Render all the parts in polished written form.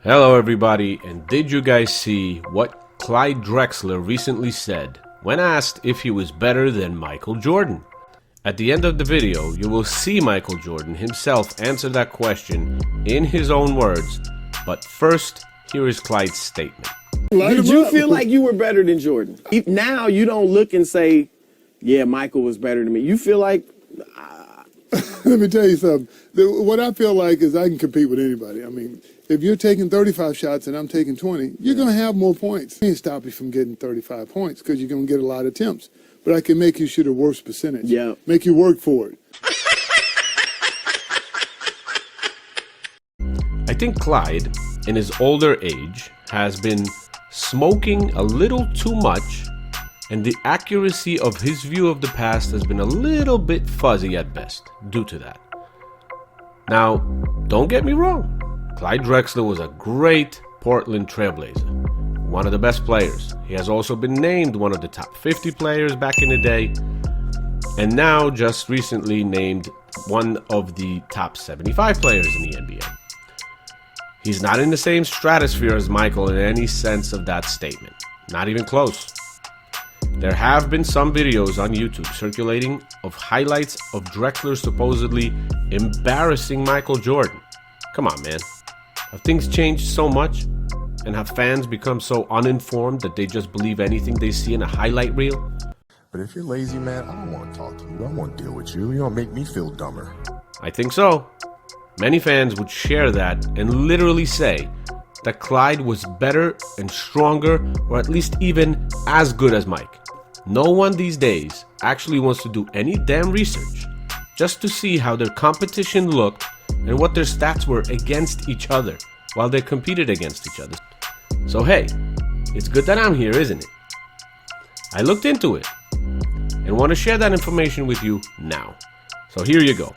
Hello everybody, and did you guys see what Clyde Drexler recently said when asked if he was better than Michael Jordan? At the end of the video, you will see Michael Jordan himself answer that question in his own words, but first, here is Clyde's statement. Did you feel like you were better than Jordan? Now you don't look and say, yeah, Michael was better than me. You feel like... Let me tell you something. What I feel like is I can compete with anybody. I mean, if you're taking 35 shots and I'm taking 20, you're going to have more points. I can't stop you from getting 35 points because you're going to get a lot of attempts. But I can make you shoot a worse percentage. Yeah. Make you work for it. I think Clyde, in his older age, has been smoking a little too much, and the accuracy of his view of the past has been a little bit fuzzy at best due to that. Now, don't get me wrong. Clyde Drexler was a great Portland trailblazer, one of the best players. He has also been named one of the top 50 players back in the day, and now just recently named one of the top 75 players in the NBA. He's not in the same stratosphere as Michael in any sense of that statement, not even close. There have been some videos on YouTube circulating of highlights of Drexler supposedly embarrassing Michael Jordan. Come on, man. Have things changed so much? And have fans become so uninformed that they just believe anything they see in a highlight reel? But if you're lazy, man, I don't want to talk to you. I don't want to deal with you. You don't make me feel dumber. I think so. Many fans would share that and literally say that Clyde was better and stronger, or at least even as good as Mike. No one these days actually wants to do any damn research just to see how their competition looked and what their stats were against each other while they competed against each other. So hey, it's good that I'm here, isn't it? I looked into it and want to share that information with you now. So here you go.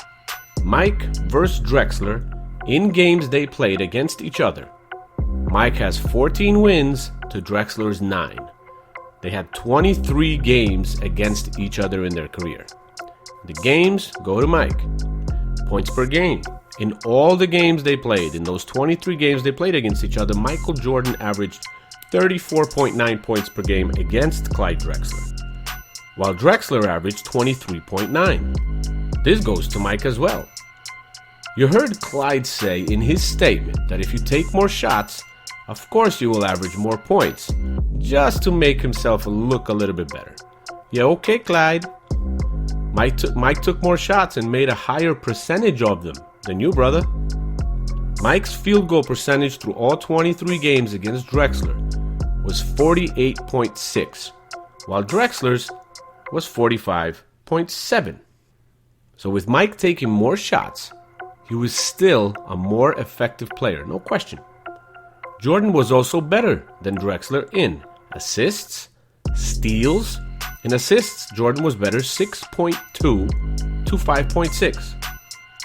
Mike versus Drexler in games they played against each other. Mike has 14 wins to Drexler's 9. They had 23 games against each other in their career. The games go to Mike. Points per game. In all the games they played, in those 23 games they played against each other, Michael Jordan averaged 34.9 points per game against Clyde Drexler, while Drexler averaged 23.9. This goes to Mike as well. You heard Clyde say in his statement that if you take more shots, of course you will average more points, just to make himself look a little bit better. Yeah, okay, Clyde. Mike took more shots and made a higher percentage of them than you, brother. Mike's field goal percentage through all 23 games against Drexler was 48.6, while Drexler's was 45.7. So with Mike taking more shots, he was still a more effective player, no question. Jordan was also better than Drexler in assists, steals. In assists, Jordan was better 6.2 to 5.6.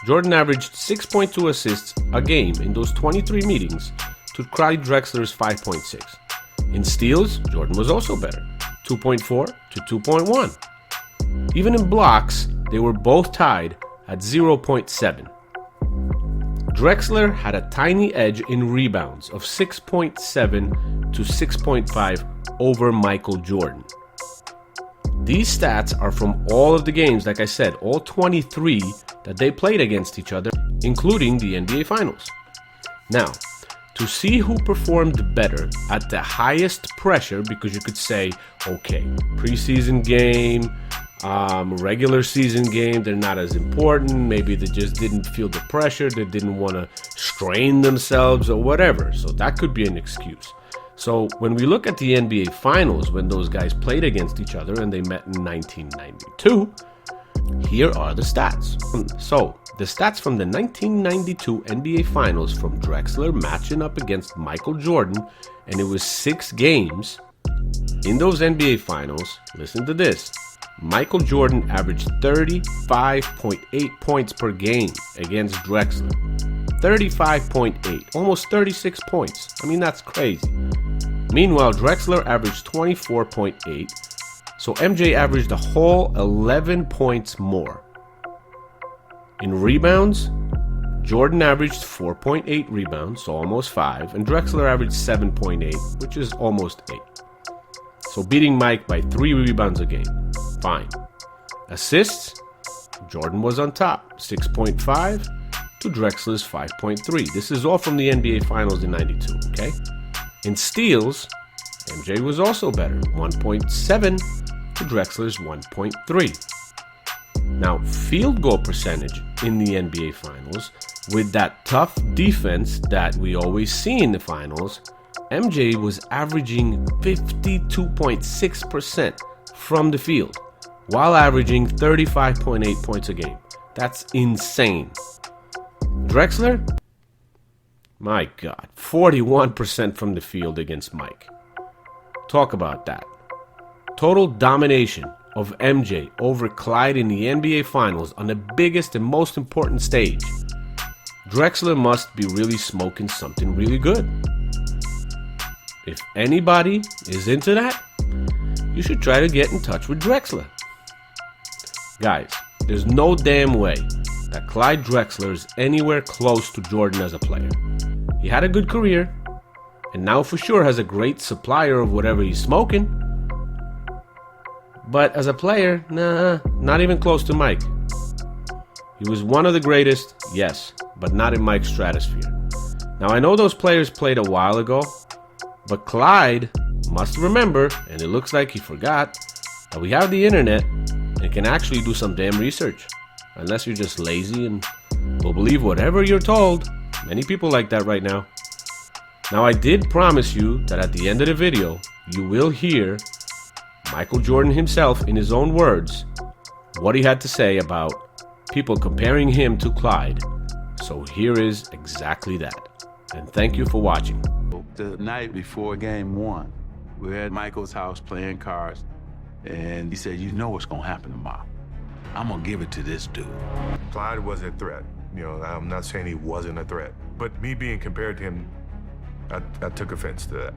Jordan averaged 6.2 assists a game in those 23 meetings to Clyde Drexler's 5.6. In steals, Jordan was also better, 2.4 to 2.1. Even in blocks, they were both tied at 0.7. Drexler had a tiny edge in rebounds of 6.7 to 6.5 over Michael Jordan. These stats are from all of the games, like I said, all 23 that they played against each other, including the NBA Finals. Now, to see who performed better at the highest pressure, because you could say, okay, preseason game, regular season game, they're not as important. Maybe they just didn't feel the pressure. They didn't want to strain themselves or whatever. So that could be an excuse. So when we look at the NBA Finals, when those guys played against each other and they met in 1992, here are the stats. So the stats from the 1992 NBA Finals from Drexler matching up against Michael Jordan, and it was 6 games. In those NBA Finals, listen to this. Michael Jordan averaged 35.8 points per game against Drexler. 35.8, almost 36 points. I mean, that's crazy. Meanwhile, Drexler averaged 24.8, so MJ averaged a whole 11 points more. In rebounds, Jordan averaged 4.8 rebounds, so almost 5, and Drexler averaged 7.8, which is almost 8. So beating Mike by 3 rebounds a game, fine. Assists, Jordan was on top, 6.5 to Drexler's 5.3. This is all from the NBA Finals in '92, okay? In steals, MJ was also better, 1.7 to Drexler's 1.3. Now, field goal percentage in the NBA Finals, with that tough defense that we always see in the finals, MJ was averaging 52.6% from the field, while averaging 35.8 points a game. That's insane. Drexler? My God, 41% from the field against Mike. Talk about that. Total domination of MJ over Clyde in the NBA Finals on the biggest and most important stage. Drexler must be really smoking something really good. If anybody is into that, you should try to get in touch with Drexler. Guys, there's no damn way that Clyde Drexler is anywhere close to Jordan as a player. He had a good career, and now for sure has a great supplier of whatever he's smoking. But as a player, nah, not even close to Mike. He was one of the greatest, yes, but not in Mike's stratosphere. Now I know those players played a while ago, but Clyde must remember, and it looks like he forgot, that we have the internet and can actually do some damn research. Unless you're just lazy and will believe whatever you're told. Many people like that right now. Now I did promise you that at the end of the video, you will hear Michael Jordan himself in his own words, what he had to say about people comparing him to Clyde. So here is exactly that. And thank you for watching. The night before game 1, we were at Michael's house playing cards, and he said, you know what's gonna happen tomorrow. I'm gonna give it to this dude. Clyde was a threat. You know, I'm not saying he wasn't a threat, but me being compared to him, I took offense to that.